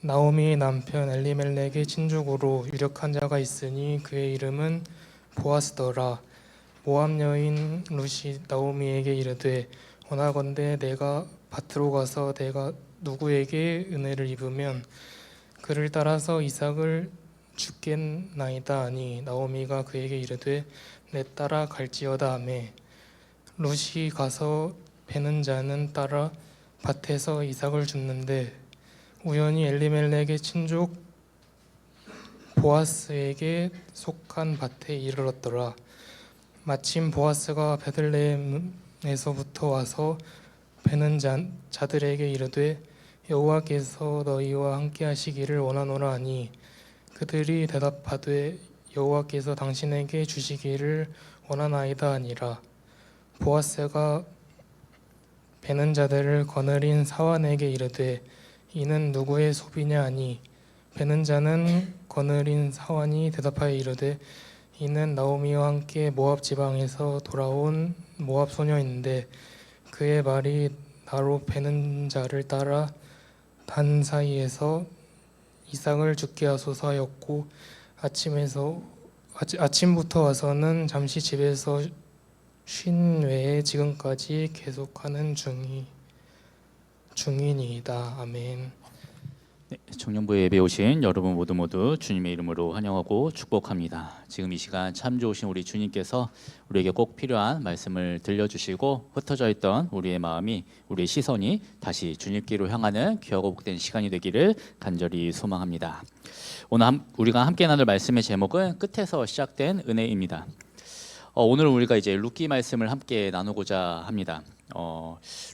나오미의 남편 엘리멜렉의 친족으로 유력한 자가 있으니 그의 이름은 보아스더라. 모압 여인 룻이 나오미에게 이르되 원하건대 내가 밭으로 가서 내가 누구에게 은혜를 입으면 그를 따라서 이삭을 죽겠나이다 하니 나오미가 그에게 이르되 내 따라 갈지어다 하매 룻이 가서 베는 자는 따라 밭에서 이삭을 줍는데 우연히 엘리멜렉의 친족 보아스에게 속한 밭에 이르렀더라. 마침 보아스가 베들레헴에서부터 와서 베는 자들에게 이르되 여호와께서 너희와 함께 하시기를 원하노라 하니 그들이 대답하되 여호와께서 당신에게 주시기를 원하나이다 하니라. 보아스가 베는 자들을 거느린 사환에게 이르되 이는 누구의 소비냐 하니 베는 자는 거느린 사환이 대답하여 이르되 이는 나오미와 함께 모압 지방에서 돌아온 모압 소녀인데 그의 말이 나로 베는 자를 따라 단 사이에서 이삭을 죽게 하소서 하였고 아침부터 와서는 잠시 집에서 쉰 외에 지금까지 계속하는 중이니이다. 아멘. 네, 청년부에 예배 오신 여러분 모두 주님의 이름으로 환영하고 축복합니다. 지금 이 시간 참 좋으신 우리 주님께서 우리에게 꼭 필요한 말씀을 들려주시고 흩어져 있던 우리의 마음이, 우리의 시선이 다시 주님께로 향하는 귀하고 복된 시간이 되기를 간절히 소망합니다. 오늘 우리가 함께 나눌 말씀의 제목은 끝에서 시작된 은혜입니다. 오늘 우리가 이제 룻기 말씀을 함께 나누고자 합니다.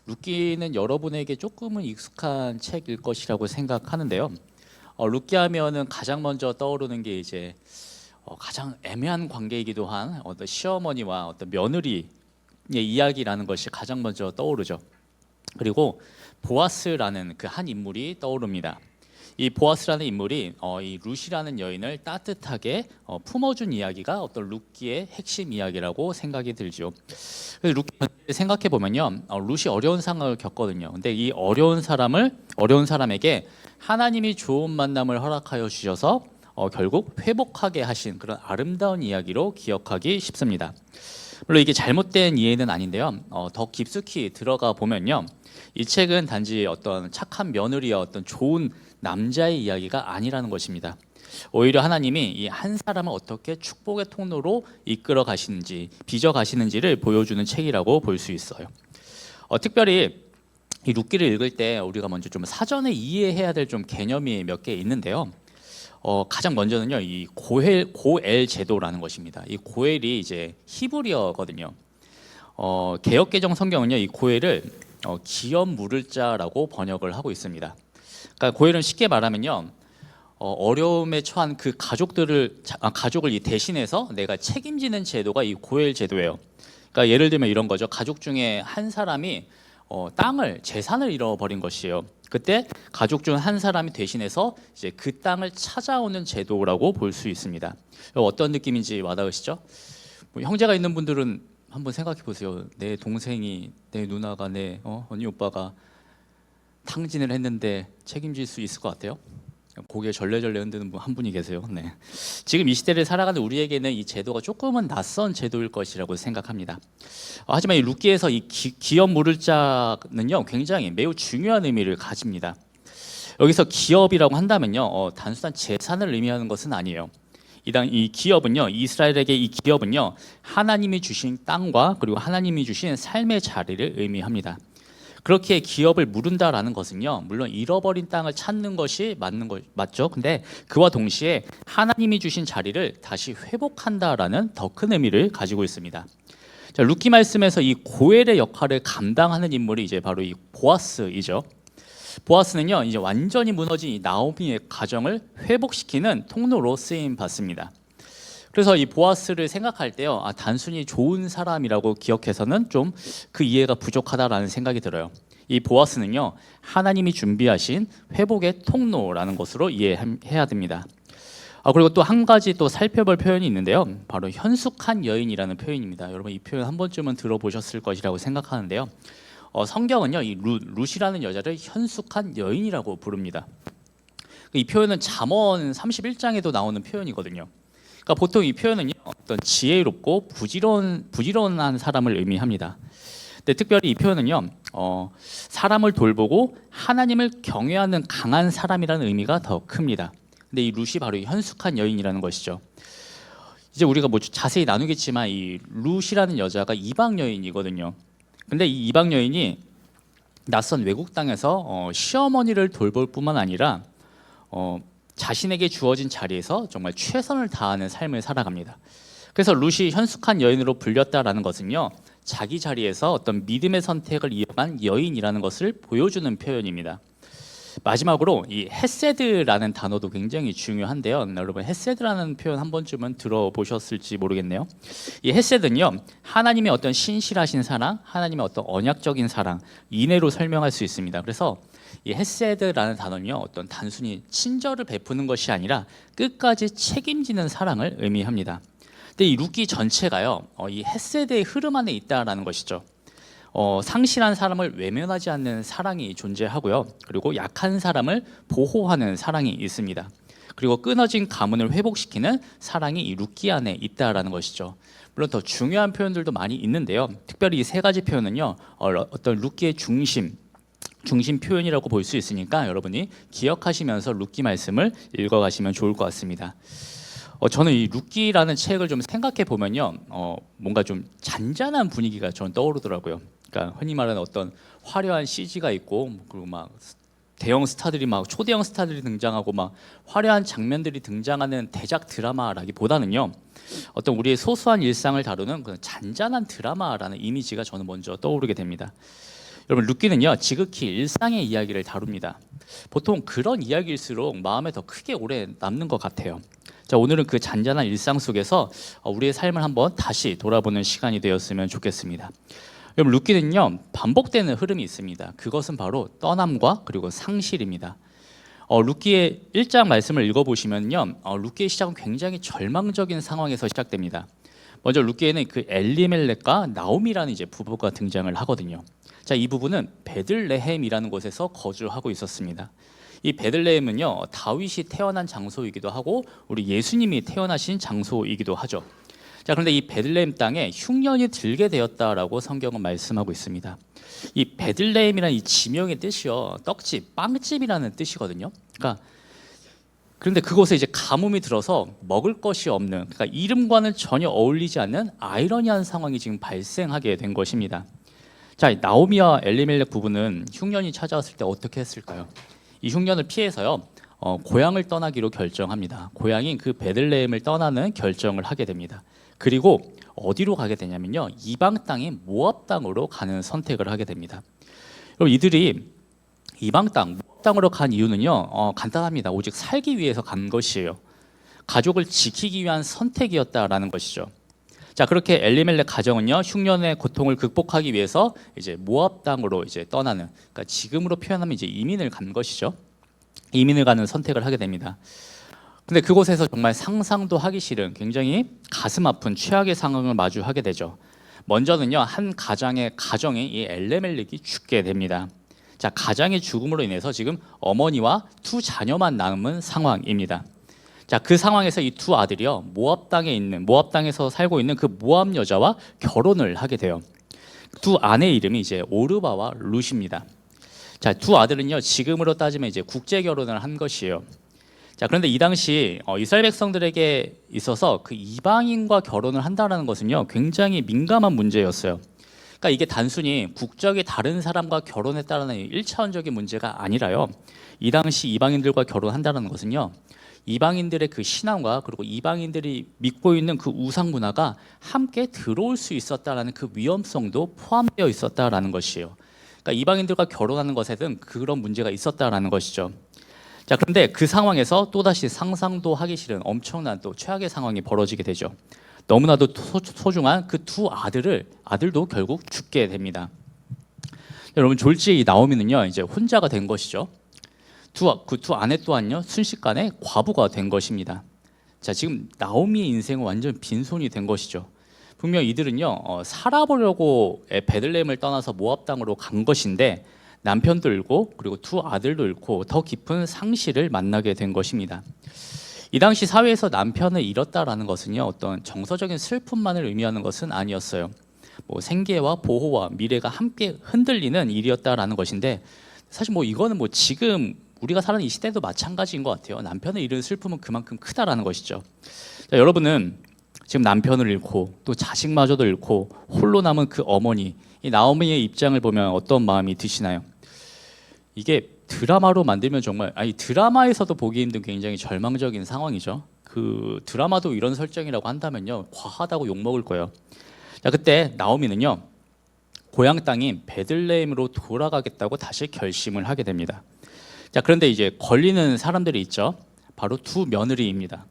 룻기는 여러분에게 조금은 익숙한 책일 것이라고 생각하는데요. 룻기 하면은 가장 먼저 떠오르는 게 이제 가장 애매한 관계이기도 한 어떤 시어머니와 어떤 며느리의 이야기라는 것이 가장 먼저 떠오르죠. 그리고 보아스라는 그 한 인물이 떠오릅니다. 이 보아스라는 인물이 이 룻이라는 여인을 따뜻하게 품어준 이야기가 어떤 룻기의 핵심 이야기라고 생각이 들죠. 그래서 룻기 생각해 보면요, 룻이 어려운 상황을 겪거든요. 근데 이 어려운 사람에게 하나님이 좋은 만남을 허락하여 주셔서 결국 회복하게 하신 그런 아름다운 이야기로 기억하기 쉽습니다. 물론 이게 잘못된 이해는 아닌데요. 더 깊숙이 들어가 보면요, 이 책은 단지 어떤 착한 며느리와 어떤 좋은 남자의 이야기가 아니라는 것입니다. 오히려 하나님이 이 한 사람을 어떻게 축복의 통로로 이끌어 가시는지, 빚어 가시는지를 보여주는 책이라고 볼 수 있어요. 특별히 이 룻기를 읽을 때 우리가 먼저 좀 사전에 이해해야 될 좀 개념이 몇 개 있는데요. 가장 먼저는요, 이 고엘 제도라는 것입니다. 이 고엘이 이제 히브리어거든요. 개역개정 성경은요, 이 고엘을 기업 물을 자라고 번역을 하고 있습니다. 그러니까 고엘은 쉽게 말하면요, 어려움에 처한 그 가족을 대신해서 내가 책임지는 제도가 이 고엘 제도예요. 그러니까 예를 들면 이런 거죠. 가족 중에 한 사람이 재산을 잃어버린 것이에요. 그때 가족 중 한 사람이 대신해서 이제 그 땅을 찾아오는 제도라고 볼 수 있습니다. 어떤 느낌인지 와닿으시죠? 형제가 있는 분들은 한번 생각해 보세요. 내 동생이, 내 누나가, 내 언니 오빠가 탕진을 했는데 책임질 수 있을 것 같아요? 고개 절레절레 흔드는 분 한 분이 계세요. 네. 지금 이 시대를 살아가는 우리에게는 이 제도가 조금은 낯선 제도일 것이라고 생각합니다. 하지만 이 룻기에서 이 기업 물을 자는요, 굉장히 매우 중요한 의미를 가집니다. 여기서 기업이라고 한다면요, 단순한 재산을 의미하는 것은 아니에요. 이 기업은요, 이스라엘에게 이 기업은요, 하나님이 주신 땅과 그리고 하나님이 주신 삶의 자리를 의미합니다. 그렇게 기업을 물은다라는 것은요, 물론 잃어버린 땅을 찾는 것이 맞죠. 근데 그와 동시에 하나님이 주신 자리를 다시 회복한다라는 더 큰 의미를 가지고 있습니다. 자, 룻기 말씀에서 이 고엘의 역할을 감당하는 인물이 이제 바로 이 보아스이죠. 보아스는요, 이제 완전히 무너진 이 나오미의 가정을 회복시키는 통로로 쓰임 받습니다. 그래서 이 보아스를 생각할 때요, 단순히 좋은 사람이라고 기억해서는 좀 그 이해가 부족하다라는 생각이 들어요. 이 보아스는요, 하나님이 준비하신 회복의 통로라는 것으로 이해해야 됩니다. 그리고 또 한 가지 또 살펴볼 표현이 있는데요, 바로 현숙한 여인이라는 표현입니다. 여러분 이 표현 한 번쯤은 들어보셨을 것이라고 생각하는데요, 성경은요, 이 룻이라는 여자를 현숙한 여인이라고 부릅니다. 이 표현은 잠언 31장에도 나오는 표현이거든요. 그러니까 보통 이 표현은요, 어떤 지혜롭고 부지런한 사람을 의미합니다. 근데 특별히 이 표현은요, 사람을 돌보고 하나님을 경외하는 강한 사람이라는 의미가 더 큽니다. 근데 이 룻이 바로 이 현숙한 여인이라는 것이죠. 이제 우리가 뭐 자세히 나누겠지만 이 룻이라는 여자가 이방 여인이거든요. 근데 이 이방 여인이 낯선 외국 땅에서 시어머니를 돌볼 뿐만 아니라 자신에게 주어진 자리에서 정말 최선을 다하는 삶을 살아갑니다. 그래서 룻이 현숙한 여인으로 불렸다라는 것은요, 자기 자리에서 어떤 믿음의 선택을 이어간 여인이라는 것을 보여주는 표현입니다. 마지막으로 이 헤세드라는 단어도 굉장히 중요한데요. 여러분 헤세드라는 표현 한 번쯤은 들어보셨을지 모르겠네요. 이 헤세드는요, 하나님의 어떤 신실하신 사랑, 하나님의 어떤 언약적인 사랑, 인애로 설명할 수 있습니다. 그래서 이 헤세드라는 단어는요, 어떤 단순히 친절을 베푸는 것이 아니라 끝까지 책임지는 사랑을 의미합니다. 근데 이 룻기 전체가요, 이 헤세드의 흐름 안에 있다라는 것이죠. 상실한 사람을 외면하지 않는 사랑이 존재하고요. 그리고 약한 사람을 보호하는 사랑이 있습니다. 그리고 끊어진 가문을 회복시키는 사랑이 이 룻기 안에 있다라는 것이죠. 물론 더 중요한 표현들도 많이 있는데요. 특별히 이 세 가지 표현은요, 어떤 룻기의 중심 표현이라고 볼 수 있으니까 여러분이 기억하시면서 룻기 말씀을 읽어가시면 좋을 것 같습니다. 저는 이 룻기라는 책을 좀 생각해 보면요, 뭔가 좀 잔잔한 분위기가 저는 떠오르더라고요. 그러니까 흔히 말하는 어떤 화려한 CG가 있고, 그리고 막 대형 스타들이 막 초대형 스타들이 등장하고 막 화려한 장면들이 등장하는 대작 드라마라기보다는요, 어떤 우리의 소소한 일상을 다루는 그런 잔잔한 드라마라는 이미지가 저는 먼저 떠오르게 됩니다. 여러분, 룻기는요, 지극히 일상의 이야기를 다룹니다. 보통 그런 이야기일수록 마음에 더 크게 오래 남는 것 같아요. 자, 오늘은 그 잔잔한 일상 속에서 우리의 삶을 한번 다시 돌아보는 시간이 되었으면 좋겠습니다. 여러분, 룻기는요, 반복되는 흐름이 있습니다. 그것은 바로 떠남과 그리고 상실입니다. 룻기의 1장 말씀을 읽어보시면요, 룻기의 시작은 굉장히 절망적인 상황에서 시작됩니다. 먼저 룻기에는 그 엘리멜렉과 나오미라는 이제 부부가 등장을 하거든요. 자, 이 부부는 베들레헴이라는 곳에서 거주하고 있었습니다. 이 베들레헴은요, 다윗이 태어난 장소이기도 하고 우리 예수님이 태어나신 장소이기도 하죠. 자, 그런데 이 베들레헴 땅에 흉년이 들게 되었다라고 성경은 말씀하고 있습니다. 이 베들레헴이라는 이 지명의 뜻이요, 떡집, 빵집이라는 뜻이거든요. 그런데 그곳에 이제 가뭄이 들어서 먹을 것이 없는, 그러니까 이름과는 전혀 어울리지 않는 아이러니한 상황이 지금 발생하게 된 것입니다. 자, 나오미와 엘리멜렉 부부는 흉년이 찾아왔을 때 어떻게 했을까요? 이 흉년을 피해서요, 고향을 떠나기로 결정합니다. 고향인 그 베들레헴을 떠나는 결정을 하게 됩니다. 그리고 어디로 가게 되냐면요, 이방 땅인 모압 땅으로 가는 선택을 하게 됩니다. 여러분, 이들이 이방 땅으로 간 이유는요, 간단합니다. 오직 살기 위해서 간 것이에요. 가족을 지키기 위한 선택이었다라는 것이죠. 자, 그렇게 엘리멜렉 가정은요, 흉년의 고통을 극복하기 위해서 이제 모압 땅으로 이제 떠나는, 그러니까 지금으로 표현하면 이제 이민을 간 것이죠. 이민을 가는 선택을 하게 됩니다. 근데 그곳에서 정말 상상도 하기 싫은 굉장히 가슴 아픈 최악의 상황을 마주하게 되죠. 먼저는요, 한 가정의 이 엘리멜렉이 죽게 됩니다. 자, 가장의 죽음으로 인해서 지금 어머니와 두 자녀만 남은 상황입니다. 자, 그 상황에서 이 두 아들이요, 모압 땅에서 살고 있는 그 모압 여자와 결혼을 하게 돼요. 두 아내의 이름이 이제 오르바와 룻입니다. 자, 두 아들은요, 지금으로 따지면 이제 국제 결혼을 한 것이에요. 자, 그런데 이 당시 이스라엘 백성들에게 있어서 그 이방인과 결혼을 한다는 것은요, 굉장히 민감한 문제였어요. 그러니까 이게 단순히 국적이 다른 사람과 결혼했다는 1차원적인 문제가 아니라요, 이 당시 이방인들과 결혼한다는 것은요, 이방인들의 그 신앙과 그리고 이방인들이 믿고 있는 그 우상 문화가 함께 들어올 수 있었다라는 그 위험성도 포함되어 있었다라는 것이에요. 그러니까 이방인들과 결혼하는 것에는 그런 문제가 있었다라는 것이죠. 자, 그런데 그 상황에서 또다시 상상도 하기 싫은 엄청난 또 최악의 상황이 벌어지게 되죠. 너무나도 소중한 그 두 아들도 결국 죽게 됩니다. 여러분, 졸지에 이 나오미는요, 이제 혼자가 된 것이죠. 그 두 아내 또한요, 순식간에 과부가 된 것입니다. 자, 지금 나오미의 인생은 완전 빈손이 된 것이죠. 분명 이들은요, 살아보려고 베들레헴을 떠나서 모압 땅으로 간 것인데 남편도 잃고 그리고 두 아들도 잃고 더 깊은 상실을 만나게 된 것입니다. 이 당시 사회에서 남편을 잃었다라는 것은요, 어떤 정서적인 슬픔만을 의미하는 것은 아니었어요. 뭐 생계와 보호와 미래가 함께 흔들리는 일이었다라는 것인데, 사실 뭐 이거는 뭐 지금 우리가 사는 이 시대도 마찬가지인 것 같아요. 남편을 잃은 슬픔은 그만큼 크다라는 것이죠. 자, 여러분은 지금 남편을 잃고 또 자식마저도 잃고 홀로 남은 그 어머니, 이 나오미의 입장을 보면 어떤 마음이 드시나요? 이게 드라마로 만들면 정말, 아니 드라마에서도 보기 힘든 굉장히 절망적인 상황이죠. 그 드라마도 이런 설정이라고 한다면요, 과하다고 욕먹을 거예요. 자, 그때 나오미는요, 고향 땅인 베들레헴으로 돌아가겠다고 다시 결심을 하게 됩니다. 자, 그런데 이제 걸리는 사람들이 있죠. 바로 두 며느리입니다.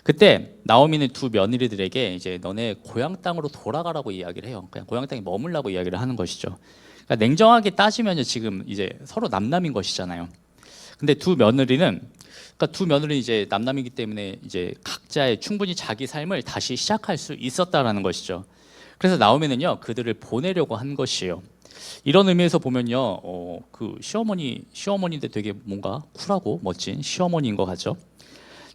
그때 나오미는 두 며느리들에게 이제 너네 고향 땅으로 돌아가라고 이야기를 해요. 그냥 고향 땅에 머물라고 이야기를 하는 것이죠. 그러니까 냉정하게 따지면 지금 이제 서로 남남인 것이잖아요. 근데 두 며느리는, 그러니까 두 며느리는 이제 남남이기 때문에 이제 각자의 충분히 자기 삶을 다시 시작할 수 있었다라는 것이죠. 그래서 나오미는요, 그들을 보내려고 한 것이에요. 이런 의미에서 보면요, 그 시어머니인데 되게 뭔가 쿨하고 멋진 시어머니인 것 같죠.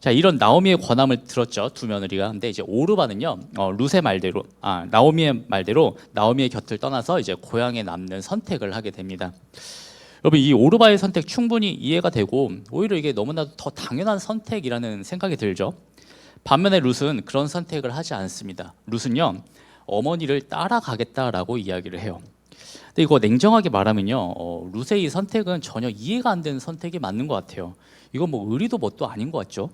자, 이런 나오미의 권함을 들었죠, 두 며느리가. 근데 이제 오르바는요, 룻의 말대로, 나오미의 말대로 나오미의 곁을 떠나서 이제 고향에 남는 선택을 하게 됩니다. 여러분, 이 오르바의 선택 충분히 이해가 되고 오히려 이게 너무나도 더 당연한 선택이라는 생각이 들죠. 반면에 룻은 그런 선택을 하지 않습니다. 룻은요, 어머니를 따라가겠다라고 이야기를 해요. 근데 이거 냉정하게 말하면요, 룻의 이 선택은 전혀 이해가 안 되는 선택이 맞는 것 같아요. 이건 뭐 의리도 뭣도 아닌 것 같죠.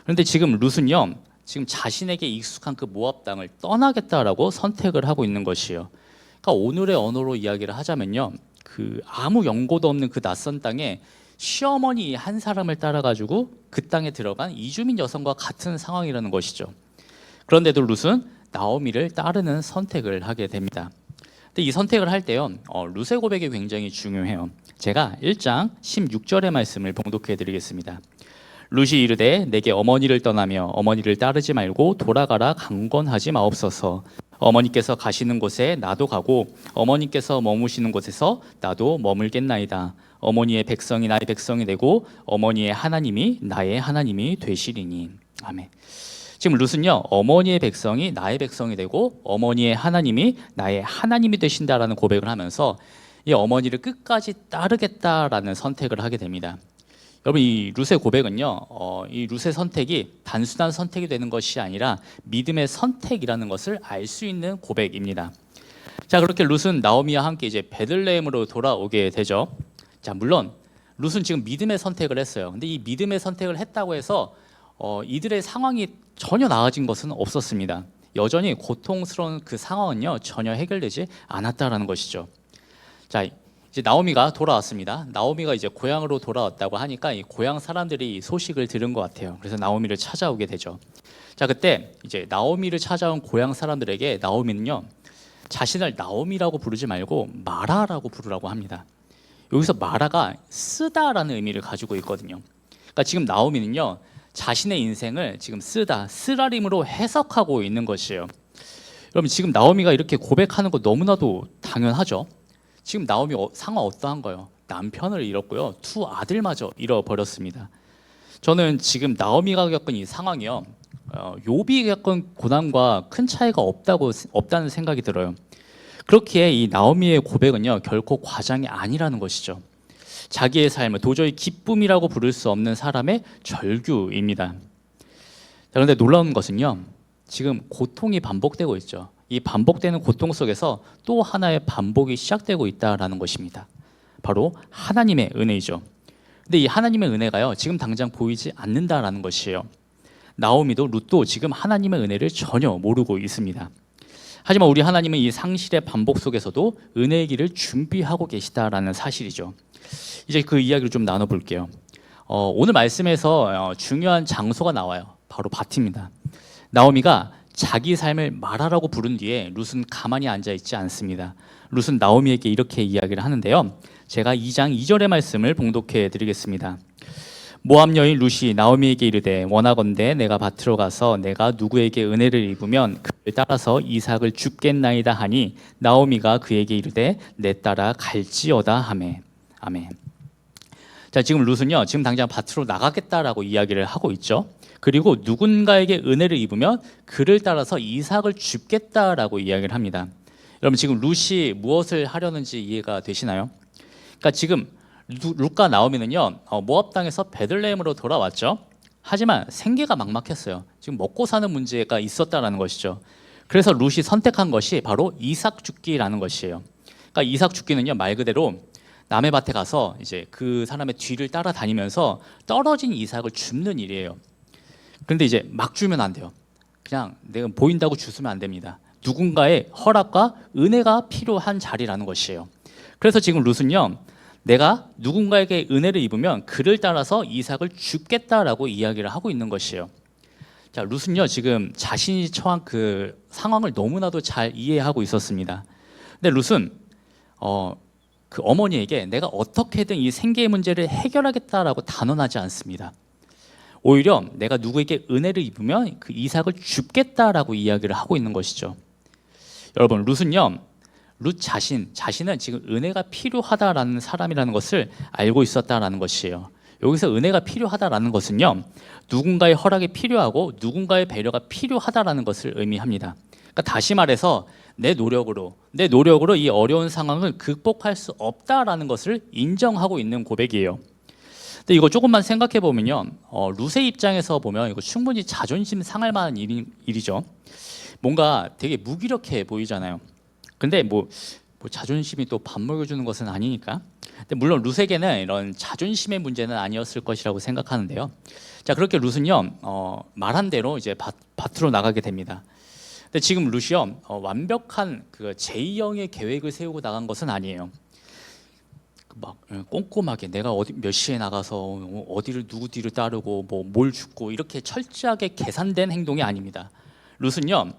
그런데 지금 룻은요, 지금 자신에게 익숙한 그 모압 땅을 떠나겠다라고 선택을 하고 있는 것이에요. 그러니까 오늘의 언어로 이야기를 하자면요, 그 아무 연고도 없는 그 낯선 땅에 시어머니 한 사람을 따라가지고 그 땅에 들어간 이주민 여성과 같은 상황이라는 것이죠. 그런데도 룻은 나오미를 따르는 선택을 하게 됩니다. 근데 이 선택을 할 때요, 룻의 고백이 굉장히 중요해요. 제가 1장 16절의 말씀을 봉독해 드리겠습니다. 룻이 이르되 내게 어머니를 떠나며 어머니를 따르지 말고 돌아가라 강권하지 마옵소서. 어머니께서 가시는 곳에 나도 가고 어머니께서 머무시는 곳에서 나도 머물겠나이다. 어머니의 백성이 나의 백성이 되고 어머니의 하나님이 나의 하나님이 되시리니. 아멘. 지금 룻은요, 어머니의 백성이 나의 백성이 되고 어머니의 하나님이 나의 하나님이 되신다라는 고백을 하면서 이 어머니를 끝까지 따르겠다라는 선택을 하게 됩니다. 여러분, 이 룻의 고백은요, 이 룻의 선택이 단순한 선택이 되는 것이 아니라 믿음의 선택이라는 것을 알 수 있는 고백입니다. 자, 그렇게 룻은 나오미와 함께 이제 베들레헴으로 돌아오게 되죠. 자, 물론 룻은 지금 믿음의 선택을 했어요. 근데 이 믿음의 선택을 했다고 해서 이들의 상황이 전혀 나아진 것은 없었습니다. 여전히 고통스러운 그 상황은요, 전혀 해결되지 않았다라는 것이죠. 자, 이제 나오미가 돌아왔습니다. 나오미가 이제 고향으로 돌아왔다고 하니까 이 고향 사람들이 이 소식을 들은 것 같아요. 그래서 나오미를 찾아오게 되죠. 자, 그때 이제 나오미를 찾아온 고향 사람들에게 나오미는요, 자신을 나오미라고 부르지 말고 마라라고 부르라고 합니다. 여기서 마라가 쓰다라는 의미를 가지고 있거든요. 그러니까 지금 나오미는요, 자신의 인생을 지금 쓰라림으로 해석하고 있는 것이에요. 여러분, 지금 나오미가 이렇게 고백하는 거 너무나도 당연하죠. 지금 나오미 상황 어떠한 거예요? 남편을 잃었고요, 두 아들마저 잃어버렸습니다. 저는 지금 나오미가 겪은 이 상황이요, 욥이 겪은 고난과 큰 차이가 없다는 생각이 들어요. 그렇기에 이 나오미의 고백은요, 결코 과장이 아니라는 것이죠. 자기의 삶을 도저히 기쁨이라고 부를 수 없는 사람의 절규입니다. 그런데 놀라운 것은요, 지금 고통이 반복되고 있죠. 이 반복되는 고통 속에서 또 하나의 반복이 시작되고 있다라는 것입니다. 바로 하나님의 은혜이죠. 근데 이 하나님의 은혜가요, 지금 당장 보이지 않는다라는 것이에요. 나오미도 룻도 지금 하나님의 은혜를 전혀 모르고 있습니다. 하지만 우리 하나님은 이 상실의 반복 속에서도 은혜의 길을 준비하고 계시다라는 사실이죠. 이제 그 이야기를 좀 나눠볼게요. 오늘 말씀에서 중요한 장소가 나와요. 바로 밭입니다. 나오미가 자기 삶을 마라라고 부른 뒤에 룻은 가만히 앉아있지 않습니다. 룻은 나오미에게 이렇게 이야기를 하는데요, 제가 2장 2절의 말씀을 봉독해 드리겠습니다. 모압 여인 룻이 나오미에게 이르되 원하건대 내가 밭으로 가서 내가 누구에게 은혜를 입으면 그 따라서 이삭을 줍겠나이다 하니 나오미가 그에게 이르되 내 딸아 갈지어다 하매. 아멘. 자, 지금 룻은요, 지금 당장 밭으로 나가겠다라고 이야기를 하고 있죠. 그리고 누군가에게 은혜를 입으면 그를 따라서 이삭을 줍겠다라고 이야기를 합니다. 여러분, 지금 룻이 무엇을 하려는지 이해가 되시나요? 그러니까 지금 룻과 나오미는요, 모압 땅에서 베들레헴으로 돌아왔죠. 하지만 생계가 막막했어요. 지금 먹고 사는 문제가 있었다라는 것이죠. 그래서 룻이 선택한 것이 바로 이삭 줍기라는 것이에요. 그러니까 이삭 줍기는요, 말 그대로 남의 밭에 가서 이제 그 사람의 뒤를 따라다니면서 떨어진 이삭을 줍는 일이에요. 그런데 이제 막 주면 안 돼요. 그냥 내가 보인다고 주시면 안 됩니다. 누군가의 허락과 은혜가 필요한 자리라는 것이에요. 그래서 지금 룻은요, 내가 누군가에게 은혜를 입으면 그를 따라서 이삭을 줍겠다라고 이야기를 하고 있는 것이에요. 자, 룻은요, 지금 자신이 처한 그 상황을 너무나도 잘 이해하고 있었습니다. 근데 룻은 그 어머니에게 내가 어떻게든 이 생계의 문제를 해결하겠다라고 단언하지 않습니다. 오히려 내가 누구에게 은혜를 입으면 그 이삭을 줍겠다라고 이야기를 하고 있는 것이죠. 여러분, 룻은요, 룻 자신은 지금 은혜가 필요하다라는 사람이라는 것을 알고 있었다라는 것이에요. 여기서 은혜가 필요하다라는 것은요, 누군가의 허락이 필요하고 누군가의 배려가 필요하다라는 것을 의미합니다. 그러니까 다시 말해서 내 노력으로 이 어려운 상황을 극복할 수 없다라는 것을 인정하고 있는 고백이에요. 근데 이거 조금만 생각해 보면요, 룻의 입장에서 보면 이거 충분히 자존심 상할 만한 일이죠. 뭔가 되게 무기력해 보이잖아요. 근데 뭐 자존심이 또 밥 먹여주는 것은 아니니까. 근데 물론 룻에게는 이런 자존심의 문제는 아니었을 것이라고 생각하는데요. 자, 그렇게 룻은요, 말한 대로 이제 밭으로 나가게 됩니다. 근데 지금 룻이요, 완벽한 그 제2형의 계획을 세우고 나간 것은 아니에요. 막 꼼꼼하게 내가 몇 시에 나가서 어디를 누구 뒤를 따르고 뭘 줍고 이렇게 철저하게 계산된 행동이 아닙니다. 룻은요,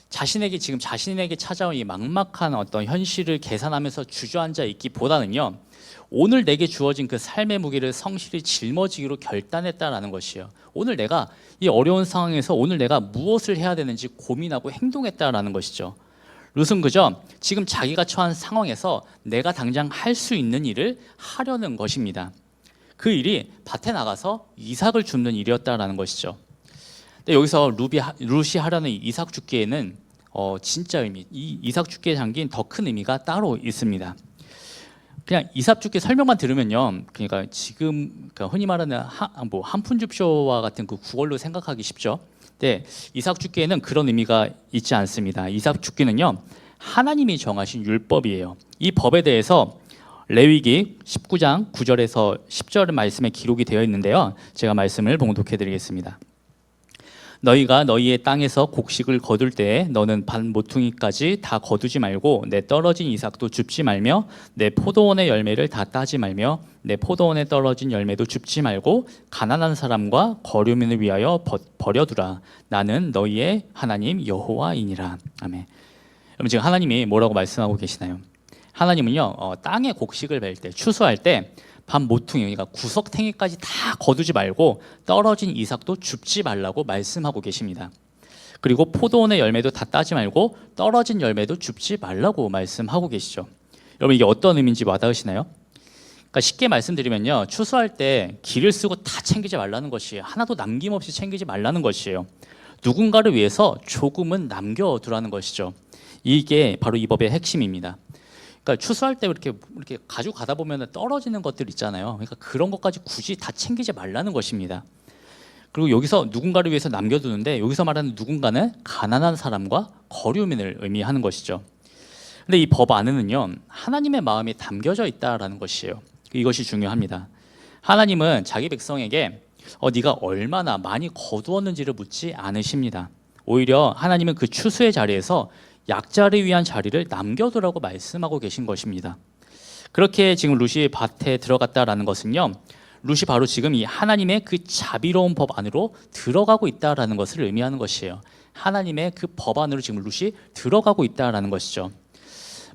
자신에게 찾아온 이 막막한 어떤 현실을 계산하면서 주저앉아 있기보다는요, 오늘 내게 주어진 그 삶의 무게를 성실히 짊어지기로 결단했다라는 것이에요. 오늘 내가 이 어려운 상황에서 오늘 내가 무엇을 해야 되는지 고민하고 행동했다라는 것이죠. 룻은 그저 지금 자기가 처한 상황에서 내가 당장 할 수 있는 일을 하려는 것입니다. 그 일이 밭에 나가서 이삭을 줍는 일이었다라는 것이죠. 근데 여기서 룻이 하려는 이삭 줍기에는 진짜 의미, 이 이삭 줍기에 담긴 더 큰 의미가 따로 있습니다. 그냥 이삭 줍기 설명만 들으면요, 그러니까 지금 흔히 말하는 한 푼 줍쇼와 같은 그 구걸로 생각하기 쉽죠. 네, 이삭 줍기에는 그런 의미가 있지 않습니다. 이삭 줍기는요, 하나님이 정하신 율법이에요. 이 법에 대해서 레위기 19장 9절에서 10절 말씀에 기록이 되어 있는데요, 제가 말씀을 봉독해 드리겠습니다. 너희가 너희의 땅에서 곡식을 거둘 때에 너는 반 모퉁이까지 다 거두지 말고 내 떨어진 이삭도 줍지 말며 내 포도원의 열매를 다 따지 말며 내 포도원에 떨어진 열매도 줍지 말고 가난한 사람과 거류민을 위하여 버려두라. 나는 너희의 하나님 여호와이니라. 아멘. 여러분, 지금 하나님이 뭐라고 말씀하고 계시나요? 하나님은요, 땅에 곡식을 벨 때, 추수할 때 반 모퉁이, 그러니까 구석탱이까지 다 거두지 말고 떨어진 이삭도 줍지 말라고 말씀하고 계십니다. 그리고 포도원의 열매도 다 따지 말고 떨어진 열매도 줍지 말라고 말씀하고 계시죠. 여러분, 이게 어떤 의미인지 와닿으시나요? 그러니까 쉽게 말씀드리면요, 추수할 때 길을 쓰고 다 챙기지 말라는 것이에요. 하나도 남김없이 챙기지 말라는 것이에요. 누군가를 위해서 조금은 남겨두라는 것이죠. 이게 바로 이 법의 핵심입니다. 그러니까 추수할 때 이렇게 가지고 가다 보면 떨어지는 것들 있잖아요. 그러니까 그런 것까지 굳이 다 챙기지 말라는 것입니다. 그리고 여기서 누군가를 위해서 남겨두는데, 여기서 말하는 누군가는 가난한 사람과 거류민을 의미하는 것이죠. 근데 이 법 안에는요, 하나님의 마음이 담겨져 있다라는 것이에요. 이것이 중요합니다. 하나님은 자기 백성에게 네가 얼마나 많이 거두었는지를 묻지 않으십니다. 오히려 하나님은 그 추수의 자리에서 약자를 위한 자리를 남겨두라고 말씀하고 계신 것입니다. 그렇게 지금 룻이 밭에 들어갔다라는 것은요, 룻이 바로 지금 이 하나님의 그 자비로운 법 안으로 들어가고 있다라는 것을 의미하는 것이에요. 하나님의 그 법 안으로 지금 룻이 들어가고 있다라는 것이죠.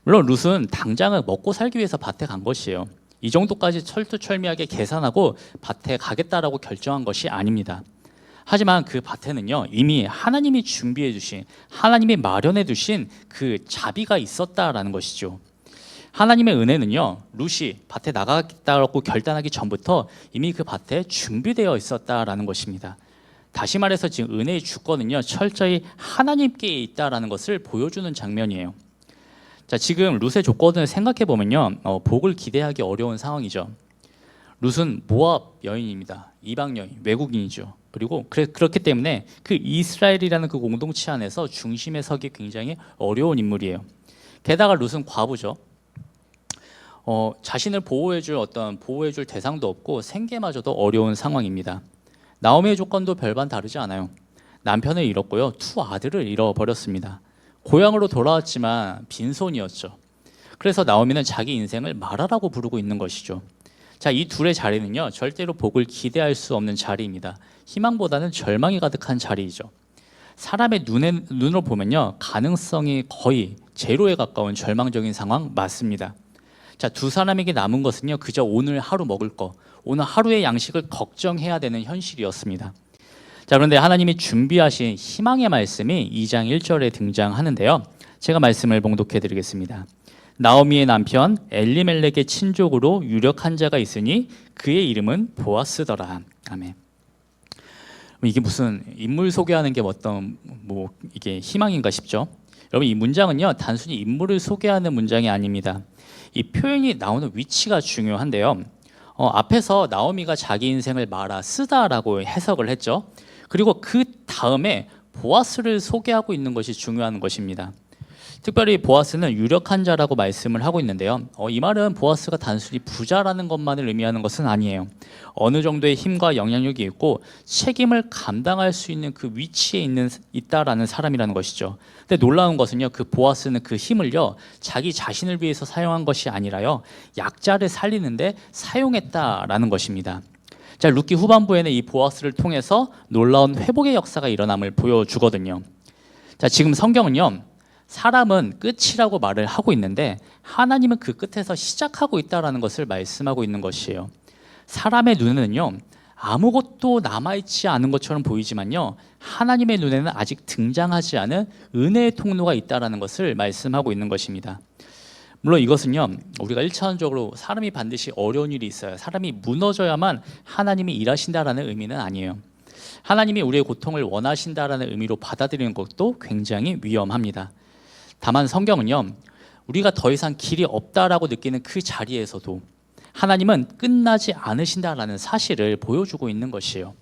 물론 룻은 당장은 먹고 살기 위해서 밭에 간 것이에요. 이 정도까지 철두철미하게 계산하고 밭에 가겠다라고 결정한 것이 아닙니다. 하지만 그 밭에는요 이미 하나님이 준비해 주신, 하나님이 마련해 두신 그 자비가 있었다라는 것이죠. 하나님의 은혜는요 룻이 밭에 나가겠다고 결단하기 전부터 이미 그 밭에 준비되어 있었다라는 것입니다. 다시 말해서 지금 은혜의 주권은요 철저히 하나님께 있다라는 것을 보여주는 장면이에요. 자, 지금 룻의 조건을 생각해 보면요 복을 기대하기 어려운 상황이죠. 룻은 모압 여인입니다. 이방 여인, 외국인이죠. 그리고 그렇기 때문에 그 이스라엘이라는 그 공동체 안에서 중심에 서기 굉장히 어려운 인물이에요. 게다가 룻은 과부죠. 자신을 보호해줄 대상도 없고 생계마저도 어려운 상황입니다. 나오미의 조건도 별반 다르지 않아요. 남편을 잃었고요, 두 아들을 잃어버렸습니다. 고향으로 돌아왔지만 빈손이었죠. 그래서 나오미는 자기 인생을 마라라고 부르고 있는 것이죠. 자, 이 둘의 자리는요 절대로 복을 기대할 수 없는 자리입니다. 희망보다는 절망이 가득한 자리이죠. 사람의 눈으로 보면요 가능성이 거의 제로에 가까운 절망적인 상황 맞습니다. 자, 두 사람에게 남은 것은요 그저 오늘 하루 먹을 거, 오늘 하루의 양식을 걱정해야 되는 현실이었습니다. 자, 그런데 하나님이 준비하신 희망의 말씀이 2장 1절에 등장하는데요. 제가 말씀을 봉독해 드리겠습니다. 나오미의 남편 엘리멜렉의 친족으로 유력한 자가 있으니 그의 이름은 보아스더라. 아멘. 이게 무슨 인물 소개하는 게 어떤 이게 희망인가 싶죠. 여러분, 이 문장은요 단순히 인물을 소개하는 문장이 아닙니다. 이 표현이 나오는 위치가 중요한데요. 앞에서 나오미가 자기 인생을 말아 쓰다라고 해석을 했죠. 그리고 그 다음에 보아스를 소개하고 있는 것이 중요한 것입니다. 특별히 보아스는 유력한 자라고 말씀을 하고 있는데요. 이 말은 보아스가 단순히 부자라는 것만을 의미하는 것은 아니에요. 어느 정도의 힘과 영향력이 있고 책임을 감당할 수 있는 그 위치에 있다라는 사람이라는 것이죠. 근데 놀라운 것은요, 그 보아스는 그 힘을요 자기 자신을 위해서 사용한 것이 아니라요 약자를 살리는데 사용했다라는 것입니다. 자, 룻기 후반부에는 이 보아스를 통해서 놀라운 회복의 역사가 일어남을 보여주거든요. 자, 지금 성경은요 사람은 끝이라고 말을 하고 있는데 하나님은 그 끝에서 시작하고 있다는 것을 말씀하고 있는 것이에요. 사람의 눈에는요 아무것도 남아있지 않은 것처럼 보이지만요 하나님의 눈에는 아직 등장하지 않은 은혜의 통로가 있다는 것을 말씀하고 있는 것입니다. 물론 이것은요 우리가 1차원적으로 사람이 반드시 어려운 일이 있어요, 사람이 무너져야만 하나님이 일하신다라는 의미는 아니에요. 하나님이 우리의 고통을 원하신다라는 의미로 받아들이는 것도 굉장히 위험합니다. 다만 성경은요 우리가 더 이상 길이 없다라고 느끼는 그 자리에서도 하나님은 끝나지 않으신다라는 사실을 보여주고 있는 것이에요.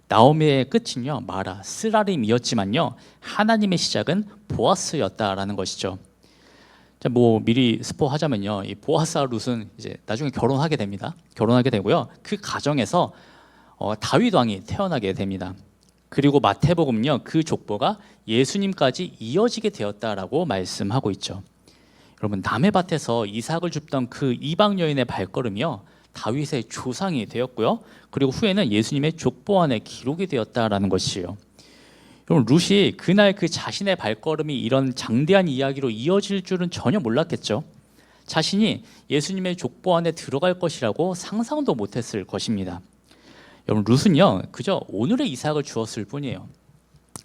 나오미의 끝은요 마라, 쓰라림이었지만요 하나님의 시작은 보아스였다라는 것이죠. 자, 미리 스포하자면요 이 보아스와 룻은 이제 나중에 결혼하게 됩니다. 결혼하게 되고요 그 가정에서 다윗 왕이 태어나게 됩니다. 그리고 마태복음은요 그 족보가 예수님까지 이어지게 되었다라고 말씀하고 있죠. 여러분, 남의 밭에서 이삭을 줍던 그 이방 여인의 발걸음이요 다윗의 조상이 되었고요. 그리고 후에는 예수님의 족보 안에 기록이 되었다라는 것이에요. 여러분, 룻이 그날 그 자신의 발걸음이 이런 장대한 이야기로 이어질 줄은 전혀 몰랐겠죠. 자신이 예수님의 족보 안에 들어갈 것이라고 상상도 못했을 것입니다. 여러분, 룻은요 그저 오늘의 이삭을 주었을 뿐이에요.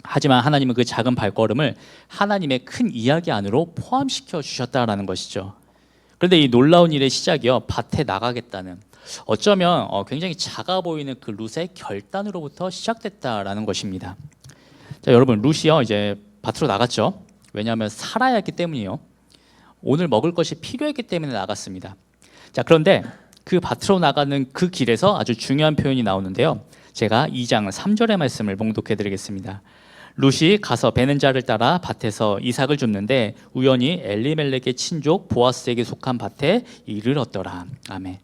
하지만 하나님은 그 작은 발걸음을 하나님의 큰 이야기 안으로 포함시켜 주셨다라는 것이죠. 그런데 이 놀라운 일의 시작이요 밭에 나가겠다는, 어쩌면 굉장히 작아 보이는 그 룻의 결단으로부터 시작됐다라는 것입니다. 자, 여러분, 룻이요 이제 밭으로 나갔죠. 왜냐하면 살아야 했기 때문이요. 오늘 먹을 것이 필요했기 때문에 나갔습니다. 자, 그런데 그 밭으로 나가는 그 길에서 아주 중요한 표현이 나오는데요. 제가 2장 3절의 말씀을 봉독해 드리겠습니다. 룻이 가서 베는 자를 따라 밭에서 이삭을 줍는데 우연히 엘리멜렉의 친족 보아스에게 속한 밭에 이르렀더라. 아멘.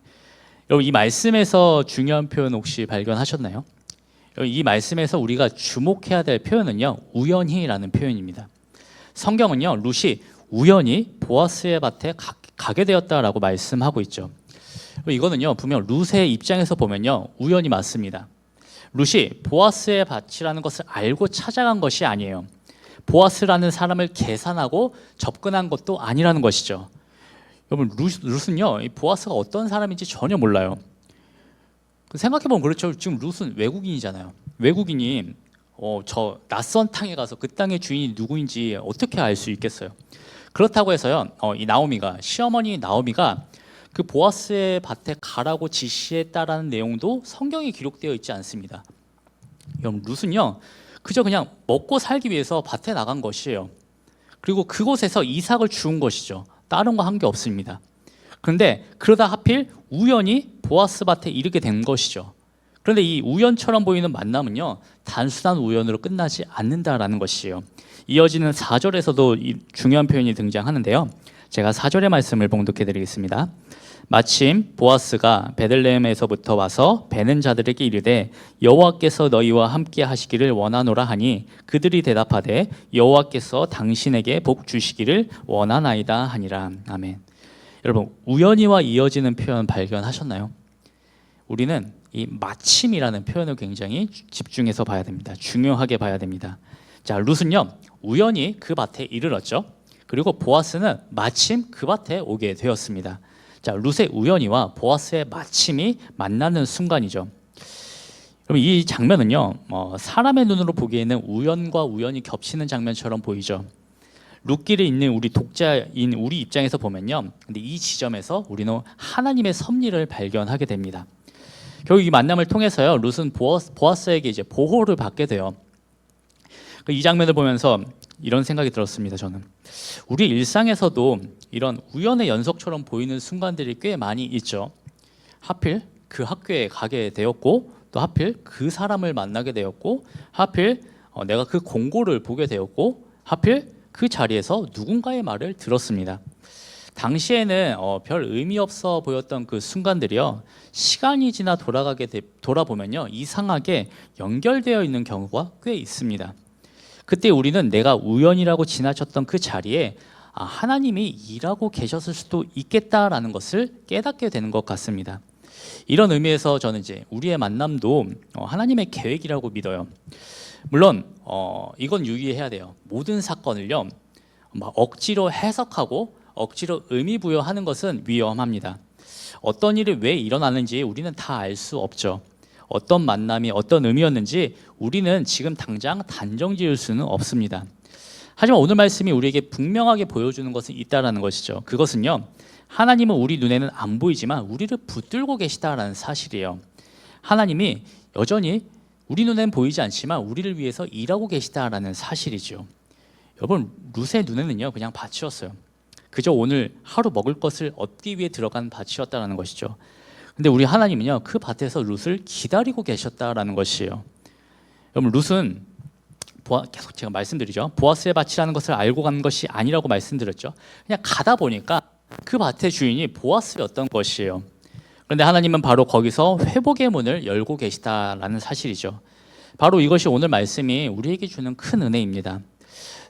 여러분, 이 말씀에서 중요한 표현 혹시 발견하셨나요? 이 말씀에서 우리가 주목해야 될 표현은요 우연히라는 표현입니다. 성경은요 룻이 우연히 보아스의 밭에 가게 되었다라고 말씀하고 있죠. 이거는요 분명 룻의 입장에서 보면요 우연히 맞습니다. 룻이 보아스의 밭이라는 것을 알고 찾아간 것이 아니에요. 보아스라는 사람을 계산하고 접근한 것도 아니라는 것이죠. 여러분, 룻은요 이 보아스가 어떤 사람인지 전혀 몰라요. 생각해보면 그렇죠. 지금 룻은 외국인이잖아요. 외국인이 저 낯선 땅에 가서 그 땅의 주인이 누구인지 어떻게 알 수 있겠어요? 그렇다고 해서요. 이 나오미가 시어머니 나오미가 그 보아스의 밭에 가라고 지시했다라는 내용도 성경에 기록되어 있지 않습니다. 여러분 룻은요 그저 그냥 먹고 살기 위해서 밭에 나간 것이에요. 그리고 그곳에서 이삭을 주운 것이죠. 다른 거 한 게 없습니다. 그런데 그러다 하필 우연히 보아스 밭에 이르게 된 것이죠. 그런데 이 우연처럼 보이는 만남은요 단순한 우연으로 끝나지 않는다라는 것이에요. 이어지는 4절에서도 이 중요한 표현이 등장하는데요. 제가 4절의 말씀을 봉독해 드리겠습니다. 마침 보아스가 베들레헴에서부터 와서 베는 자들에게 이르되 여호와께서 너희와 함께 하시기를 원하노라 하니 그들이 대답하되 여호와께서 당신에게 복 주시기를 원하나이다 하니라. 아멘. 여러분 우연히와 이어지는 표현 발견하셨나요? 우리는 이 마침이라는 표현을 굉장히 집중해서 봐야 됩니다. 중요하게 봐야 됩니다. 자, 룻은요 우연히 그 밭에 이르렀죠. 그리고 보아스는 마침 그 밭에 오게 되었습니다. 자, 룻의 우연히와 보아스의 마침이 만나는 순간이죠. 그럼 이 장면은요 사람의 눈으로 보기에는 우연과 우연이 겹치는 장면처럼 보이죠. 룻기를 읽는 우리 독자인 우리 입장에서 보면요, 근데 이 지점에서 우리는 하나님의 섭리를 발견하게 됩니다. 결국 이 만남을 통해서요 룻은 보아스에게 이제 보호를 받게 돼요. 이 장면을 보면서 이런 생각이 들었습니다. 저는 우리 일상에서도 이런 우연의 연속처럼 보이는 순간들이 꽤 많이 있죠. 하필 그 학교에 가게 되었고, 또 하필 그 사람을 만나게 되었고, 하필 내가 그 공고를 보게 되었고, 하필 그 자리에서 누군가의 말을 들었습니다. 당시에는 별 의미 없어 보였던 그 순간들이요 시간이 지나 돌아보면요 이상하게 연결되어 있는 경우가 꽤 있습니다. 그때 우리는 내가 우연이라고 지나쳤던 그 자리에 하나님이 일하고 계셨을 수도 있겠다라는 것을 깨닫게 되는 것 같습니다. 이런 의미에서 저는 이제 우리의 만남도 하나님의 계획이라고 믿어요. 물론 이건 유의해야 돼요. 모든 사건을요 막 억지로 해석하고 억지로 의미 부여하는 것은 위험합니다. 어떤 일이 왜 일어나는지 우리는 다 알 수 없죠. 어떤 만남이 어떤 의미였는지 우리는 지금 당장 단정 지을 수는 없습니다. 하지만 오늘 말씀이 우리에게 분명하게 보여주는 것은 있다라는 것이죠. 그것은요 하나님은 우리 눈에는 안 보이지만 우리를 붙들고 계시다라는 사실이에요. 하나님이 여전히 우리 눈에는 보이지 않지만 우리를 위해서 일하고 계시다라는 사실이죠. 여러분 룻의 눈에는요 그냥 밭이었어요. 그저 오늘 하루 먹을 것을 얻기 위해 들어간 밭이었다라는 것이죠. 근데 우리 하나님은요 그 밭에서 룻을 기다리고 계셨다라는 것이에요. 여러분 룻은 계속 제가 말씀드리죠. 보아스의 밭이라는 것을 알고 간 것이 아니라고 말씀드렸죠. 그냥 가다 보니까 그 밭의 주인이 보아스였던 것이에요. 그런데 하나님은 바로 거기서 회복의 문을 열고 계시다라는 사실이죠. 바로 이것이 오늘 말씀이 우리에게 주는 큰 은혜입니다.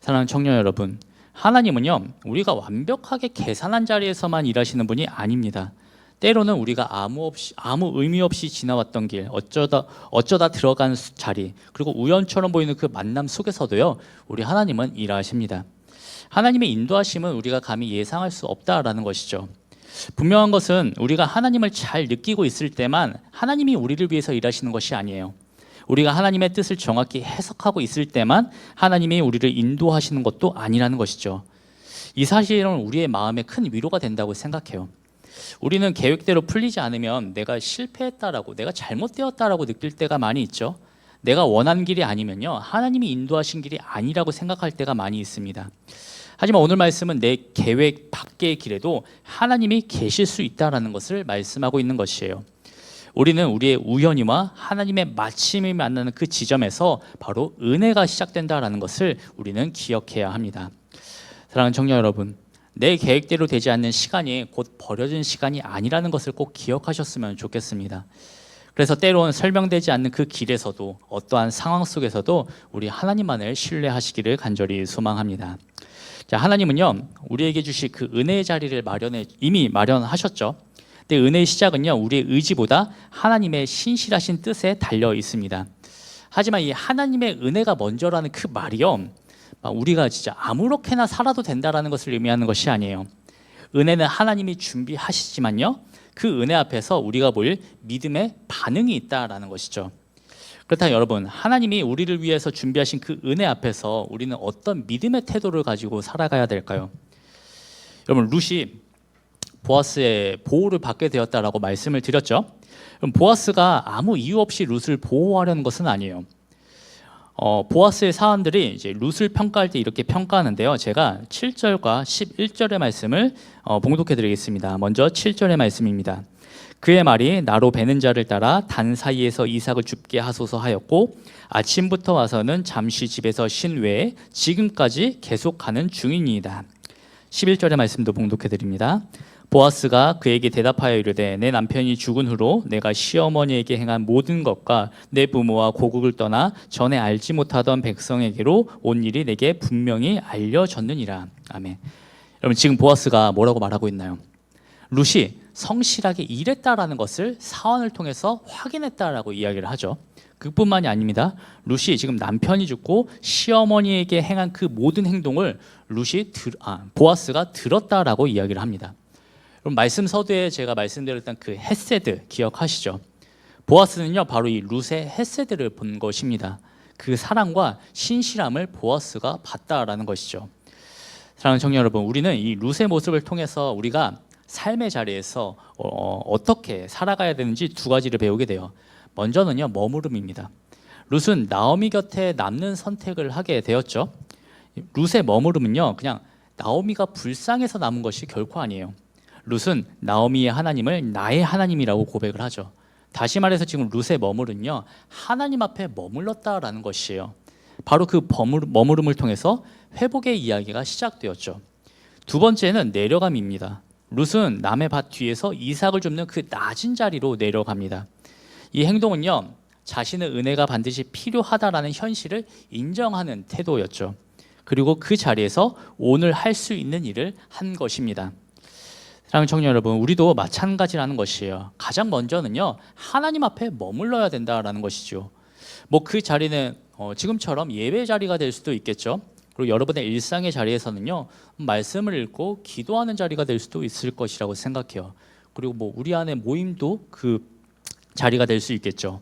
사랑하는 청년 여러분, 하나님은요 우리가 완벽하게 계산한 자리에서만 일하시는 분이 아닙니다. 때로는 우리가 아무 의미 없이 지나왔던 길, 어쩌다 들어간 자리, 그리고 우연처럼 보이는 그 만남 속에서도요 우리 하나님은 일하십니다. 하나님의 인도하심은 우리가 감히 예상할 수 없다라는 것이죠. 분명한 것은 우리가 하나님을 잘 느끼고 있을 때만 하나님이 우리를 위해서 일하시는 것이 아니에요. 우리가 하나님의 뜻을 정확히 해석하고 있을 때만 하나님이 우리를 인도하시는 것도 아니라는 것이죠. 이 사실은 우리의 마음에 큰 위로가 된다고 생각해요. 우리는 계획대로 풀리지 않으면 내가 실패했다라고, 내가 잘못되었다라고 느낄 때가 많이 있죠. 내가 원하는 길이 아니면요 하나님이 인도하신 길이 아니라고 생각할 때가 많이 있습니다. 하지만 오늘 말씀은 내 계획 밖의 길에도 하나님이 계실 수 있다는 것을 말씀하고 있는 것이에요. 우리는 우리의 우연이와 하나님의 마침이 만나는 그 지점에서 바로 은혜가 시작된다는 것을 우리는 기억해야 합니다. 사랑하는 청년 여러분, 내 계획대로 되지 않는 시간이 곧 버려진 시간이 아니라는 것을 꼭 기억하셨으면 좋겠습니다. 그래서 때로는 설명되지 않는 그 길에서도 어떠한 상황 속에서도 우리 하나님만을 신뢰하시기를 간절히 소망합니다. 자, 하나님은요 우리에게 주실 그 은혜의 자리를 이미 마련하셨죠. 근데 은혜의 시작은요 우리의 의지보다 하나님의 신실하신 뜻에 달려 있습니다. 하지만 이 하나님의 은혜가 먼저라는 그 말이요 우리가 진짜 아무렇게나 살아도 된다라는 것을 의미하는 것이 아니에요. 은혜는 하나님이 준비하시지만요 그 은혜 앞에서 우리가 보일 믿음의 반응이 있다라는 것이죠. 그렇다면 여러분, 하나님이 우리를 위해서 준비하신 그 은혜 앞에서 우리는 어떤 믿음의 태도를 가지고 살아가야 될까요? 여러분, 룻이 보아스의 보호를 받게 되었다라고 말씀을 드렸죠. 그럼 보아스가 아무 이유 없이 룻을 보호하려는 것은 아니에요. 보아스의 사원들이 이제 룻을 평가할 때 이렇게 평가하는데요. 제가 7절과 11절의 말씀을 봉독해 드리겠습니다. 먼저 7절의 말씀입니다. 그의 말이 나로 베는 자를 따라 단 사이에서 이삭을 줍게 하소서 하였고 아침부터 와서는 잠시 집에서 쉰 외에 지금까지 계속하는 중이니이다. 11절의 말씀도 봉독해 드립니다. 보아스가 그에게 대답하여 이르되 내 남편이 죽은 후로 내가 시어머니에게 행한 모든 것과 내 부모와 고국을 떠나 전에 알지 못하던 백성에게로 온 일이 내게 분명히 알려졌느니라. 아멘. 여러분, 지금 보아스가 뭐라고 말하고 있나요? 룻이 성실하게 일했다라는 것을 사원을 통해서 확인했다라고 이야기를 하죠. 그뿐만이 아닙니다. 룻이 지금 남편이 죽고 시어머니에게 행한 그 모든 행동을 보아스가 들었다라고 이야기를 합니다. 그럼 말씀 서두에 제가 말씀드렸던 그 헤세드 기억하시죠? 보아스는요 바로 이 룻의 헤세드를 본 것입니다. 그 사랑과 신실함을 보아스가 봤다라는 것이죠. 사랑하는 청년 여러분, 우리는 이 룻의 모습을 통해서 우리가 삶의 자리에서 어떻게 살아가야 되는지 두 가지를 배우게 돼요. 먼저는요 머무름입니다. 룻은 나오미 곁에 남는 선택을 하게 되었죠. 룻의 머무름은요 그냥 나오미가 불쌍해서 남은 것이 결코 아니에요. 룻은 나오미의 하나님을 나의 하나님이라고 고백을 하죠. 다시 말해서 지금 룻의 머무름은요 하나님 앞에 머물렀다라는 것이에요. 바로 그 머무름을 통해서 회복의 이야기가 시작되었죠. 두 번째는 내려감입니다. 룻은 남의 밭 뒤에서 이삭을 줍는 그 낮은 자리로 내려갑니다. 이 행동은요 자신의 은혜가 반드시 필요하다라는 현실을 인정하는 태도였죠. 그리고 그 자리에서 오늘 할 수 있는 일을 한 것입니다. 사랑하는 청년 여러분, 우리도 마찬가지라는 것이에요. 가장 먼저는요 하나님 앞에 머물러야 된다라는 것이죠. 뭐 그 자리는 지금처럼 예배 자리가 될 수도 있겠죠. 그리고 여러분의 일상의 자리에서는요 말씀을 읽고 기도하는 자리가 될 수도 있을 것이라고 생각해요. 그리고 뭐 우리 안에 모임도 그 자리가 될 수 있겠죠.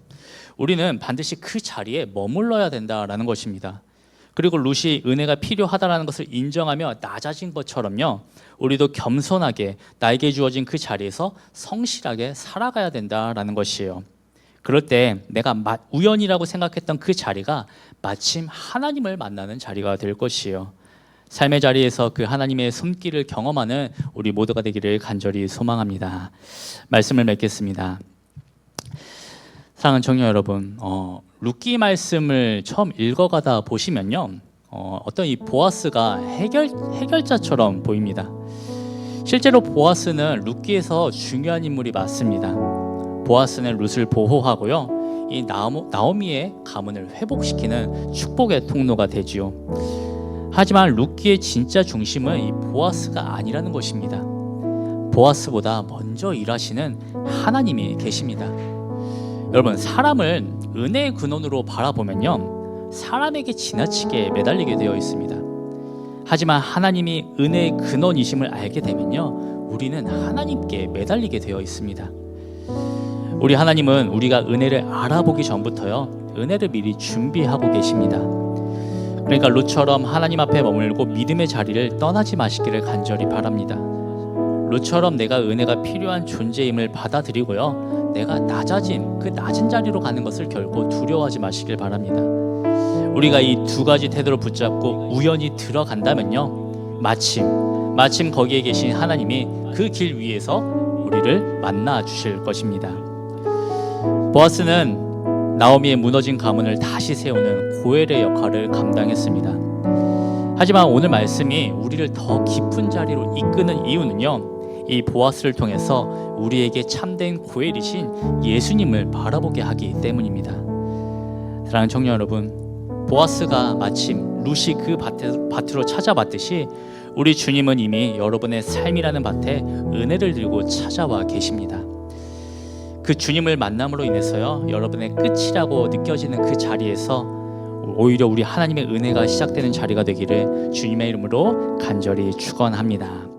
우리는 반드시 그 자리에 머물러야 된다라는 것입니다. 그리고 룻이 은혜가 필요하다는 것을 인정하며 낮아진 것처럼요 우리도 겸손하게 나에게 주어진 그 자리에서 성실하게 살아가야 된다라는 것이에요. 그럴 때 내가 우연이라고 생각했던 그 자리가 마침 하나님을 만나는 자리가 될 것이에요. 삶의 자리에서 그 하나님의 손길을 경험하는 우리 모두가 되기를 간절히 소망합니다. 말씀을 맺겠습니다. 사랑하는 청년 여러분, 룻기 말씀을 처음 읽어가다 보시면요 어떤 이 보아스가 해결자처럼 보입니다. 실제로 보아스는 룻기에서 중요한 인물이 맞습니다. 보아스는 룻을 보호하고요 이 나오미의 가문을 회복시키는 축복의 통로가 되지요. 하지만 룻기의 진짜 중심은 이 보아스가 아니라는 것입니다. 보아스보다 먼저 일하시는 하나님이 계십니다. 여러분, 사람을 은혜의 근원으로 바라보면요 사람에게 지나치게 매달리게 되어 있습니다. 하지만 하나님이 은혜의 근원이심을 알게 되면요 우리는 하나님께 매달리게 되어 있습니다. 우리 하나님은 우리가 은혜를 알아보기 전부터요 은혜를 미리 준비하고 계십니다. 그러니까 룻처럼 하나님 앞에 머물고 믿음의 자리를 떠나지 마시기를 간절히 바랍니다. 룻처럼 내가 은혜가 필요한 존재임을 받아들이고요 내가 낮아진 그 낮은 자리로 가는 것을 결코 두려워하지 마시길 바랍니다. 우리가 이 두 가지 태도를 붙잡고 우연히 들어간다면요 마침 거기에 계신 하나님이 그 길 위에서 우리를 만나 주실 것입니다. 보아스는 나오미의 무너진 가문을 다시 세우는 고엘의 역할을 감당했습니다. 하지만 오늘 말씀이 우리를 더 깊은 자리로 이끄는 이유는요 이 보아스를 통해서 우리에게 참된 고엘이신 예수님을 바라보게 하기 때문입니다. 사랑하는 청년 여러분, 보아스가 마침 룻이 그 밭으로 찾아왔듯이 우리 주님은 이미 여러분의 삶이라는 밭에 은혜를 들고 찾아와 계십니다. 그 주님을 만남으로 인해서요 여러분의 끝이라고 느껴지는 그 자리에서 오히려 우리 하나님의 은혜가 시작되는 자리가 되기를 주님의 이름으로 간절히 축원합니다.